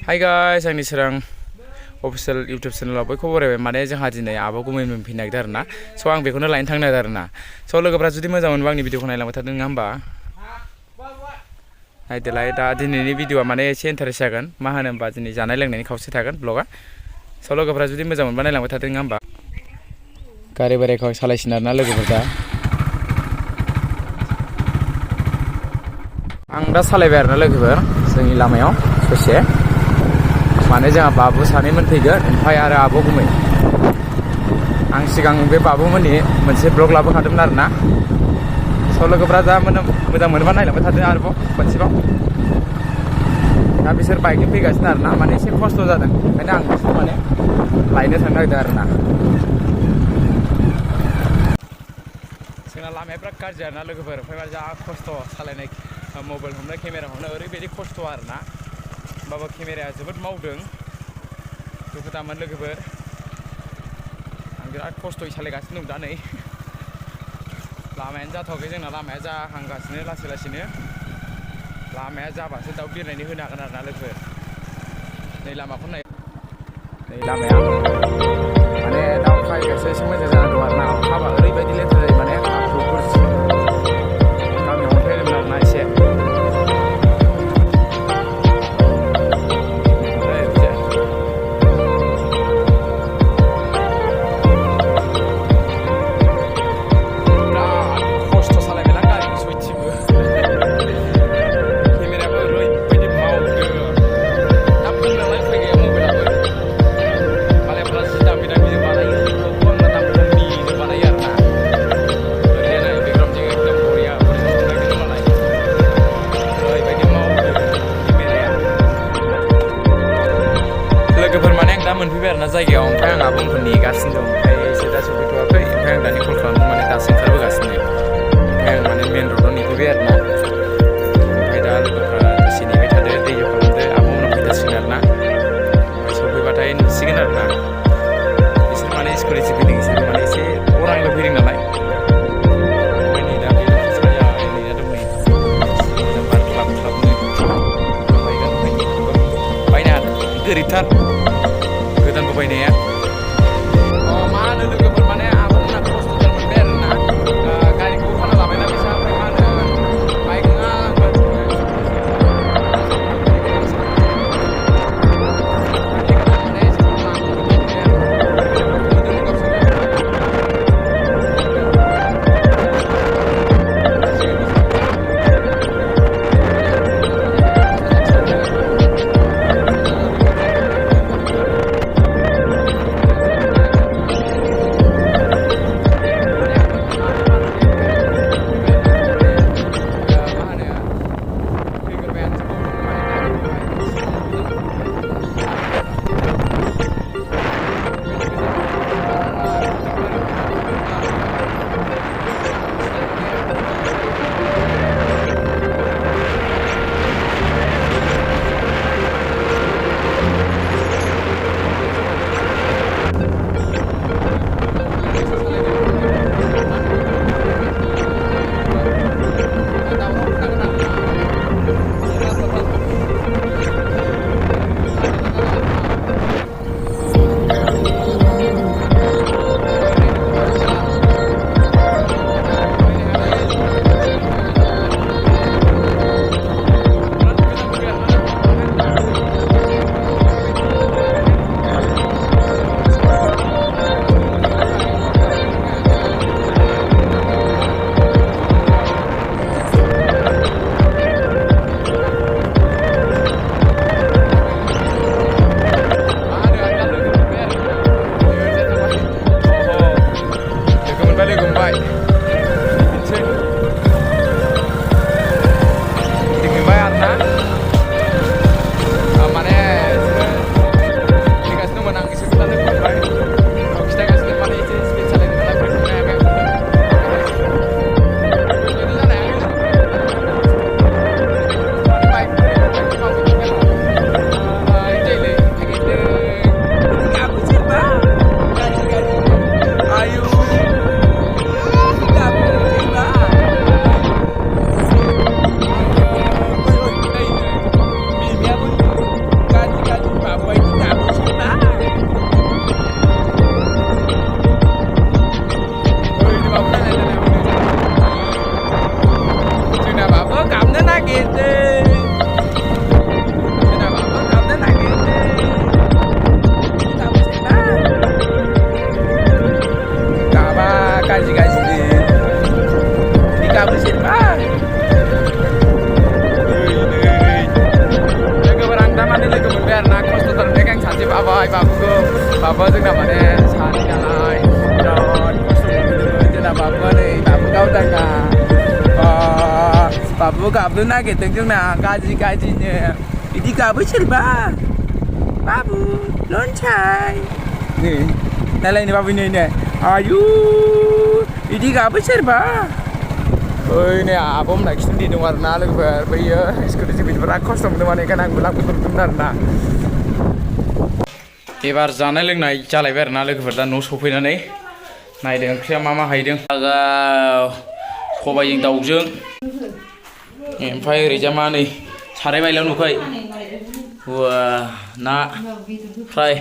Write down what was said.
Hi guys, आंनि सोरां official YouTube चेनेलाव बयखौबो बरायबाय माने जोंहा दिनै आब' गुमै मोनफैनो नागिरदों आरोना स' आं बेखौनो लायनो थांनो नागिरदों आरोना स' लोगोफ्रा जुदि मोजां मोनबा आंनि भिडिअखौ नायलांबाय थादों नङा होमबा नायदोलाय दा दिनैनि भिडिअआ माने एसे इन्टारेस्ट जागोन मा होनो होमबा दिनै जानाय लोंनायनि खावसे थागोन ब्लगा स' लोगोफ्रा जुदि मोजां मोनबा नायलांबाय थादों नङा होमबा गारि बोरायखौ सालायसिन आरोना लोगोफोर दा आं दा सालायबाय आरोना लोगोफोर जोंनि लामायाव ससे माने जोंहा बाबु सानैमोन फैगोन ओमफ्राय आरो आब' गुमै आं सिगां बे बाबुमोननि मोनसे ब्लग लाबोखादोंमोन आरोना स' लोगोफ्रा दा मोजां मोनोबा नायलांबाय थादों आरोबाव खनसेबाव दा बिसोर बाइकजों फैगासिनो आरोना माने एसे खस्थ' जादों ओंखायनो आं बिसोरखौ माने लायनो थांनो नागिरदों आरोना जोंना लामाया बिराद गाज्रि आरोना लोगोफोर ओमफ्राय जा खस्थ' सालायनाय मबाइल हमनाय केमेरा हमनाय ओरैबायदि खस्थ' आरोना होमबाबो केमेराया जोबोद मावदों दुखु दामोन लोगोफोर आं बिराद खस्थ'यै सालायगासिनो दं दा नै लामायानो जाथ'वाखै जोंना लामाया जाहांगासिनो लासै लासैनो लामाया जाबासो दाउ बिरनायनि होनो हागोन आरोना लोगोफोर नै लामाखौ नाय नै लामाया माने दा अखा हायोखायसो एसे मोजां जाना दं आरोना अखा हाबा ओरैबायदि लेथ्रा जायो माने हाब्रुफोर गामियाव अन्थाइदोंमोन आरोना एसे मोनफैबाय आरोना जायगायाव ओमफ्राय आं आब'मोनखौ नेगासिनो दं ओमफ्राय एसे दा सफैथ'वाखै ओमफ्राय आं दानि कल खालामदों माने दासो ओंखारबोगासिनो ओमफ्राय आं माने मेन र'डआव नेफैबाय आरोना ओमफ्राय दा लोगोफ्रा दसे नेबाय थादो दै खालामदो आब'मोननाव फैथारसिगोन आरोना ओमफ्राय सफैबाथाय नुसिगोन आरोना बिसोर माने स्कुटिसो फैदों बिसोर माने एसे अरांल' फैदों नालाय ओमफ्राय नै दा बे साया नेना दं नै मोजां बार ख्लाब ख्लाबनो बायना गोरिबथार गोदान बायनाया मा होनो लोगोफोर माने आब'मोनहा खस्थ'थार मोनबाय आरोना गारिखौ फानना लाबायना फैसा ओमफ्राय मा होनो बाइक नङा बाबा जोंना माने सानै नालाय बिराद खस्थ' मोनदों जोंना बाबुआ नै दाबो गावदाङा बाबु गाबनो नागिरदों जोंना गाज्रिनो बिदि गाबो सोरबा बाबु लनसाय नै नायलायनो बाबु नै आयु बिदि गाबो सोरबा ओइ नै आब'मोना खिथु नेदों आरो ना लोगोफोर बैयो स्कुटिजों बिराद खस्थ' मोनदों माने बेखायनो आंबो लांफैथ'दोंमोन आरो ना एबार जानाय लोंनाय जालायबाय आरो ना लोगोफोर दा न' सफैनानै नायदों ओंख्रिया मा हायदों सबायजों दाउजों ओमफ्राय ओरैजा मा नै साराय बायलायाव नुखाय ना फ्राय